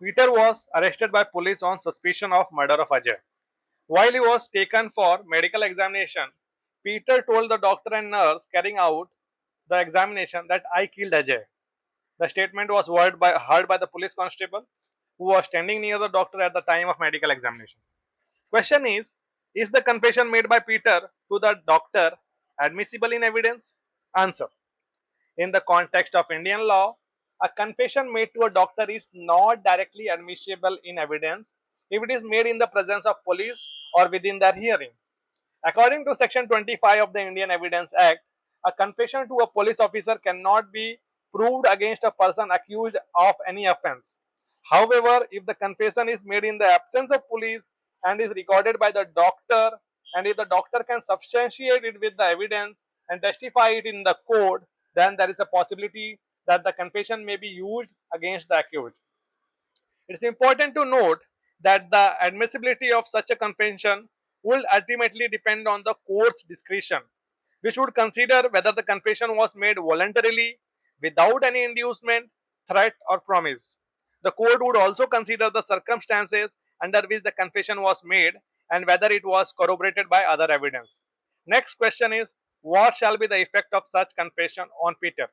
Peter was arrested by police on suspicion of murder of Ajay. While he was taken for medical examination, Peter told the doctor and nurse carrying out the examination that I killed Ajay. The statement was heard by the police constable who was standing near the doctor at the time of medical examination. Question is the confession made by Peter to the doctor admissible in evidence? Answer. In the context of Indian law, a confession made to a doctor is not directly admissible in evidence if it is made in the presence of police or within their hearing. According to Section 25 of the Indian Evidence Act, a confession to a police officer cannot be proved against a person accused of any offense. However, if the confession is made in the absence of police and is recorded by the doctor, and if the doctor can substantiate it with the evidence and testify it in the court, then there is a possibility that the confession may be used against the accused. It is important to note that the admissibility of such a confession will ultimately depend on the court's discretion, which would consider whether the confession was made voluntarily, without any inducement, threat, or promise. The court would also consider the circumstances under which the confession was made and whether it was corroborated by other evidence. Next question is, what shall be the effect of such confession on Peter?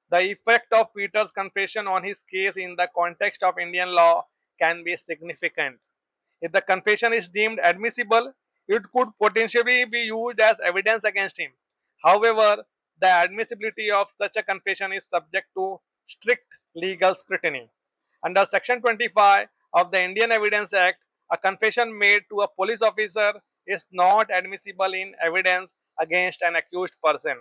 The effect of Peter's confession on his case in the context of Indian law can be significant. If the confession is deemed admissible, it could potentially be used as evidence against him. However, the admissibility of such a confession is subject to strict legal scrutiny. Under Section 25 of the Indian Evidence Act, a confession made to a police officer is not admissible in evidence against an accused person.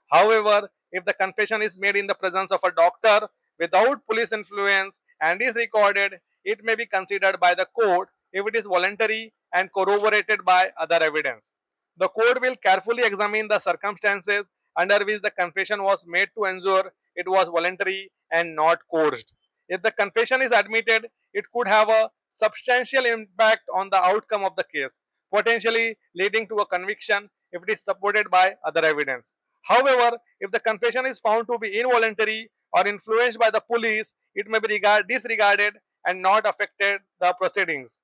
However, if the confession is made in the presence of a doctor without police influence and is recorded, it may be considered by the court if it is voluntary and corroborated by other evidence. The court will carefully examine the circumstances under which the confession was made to ensure it was voluntary and not coerced. If the confession is admitted, it could have a substantial impact on the outcome of the case, potentially leading to a conviction if it is supported by other evidence. However, if the confession is found to be involuntary or influenced by the police, it may be disregarded and not affected the proceedings.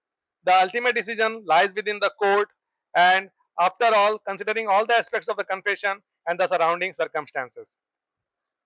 The ultimate decision lies within the court, and after all, considering all the aspects of the confession and the surrounding circumstances.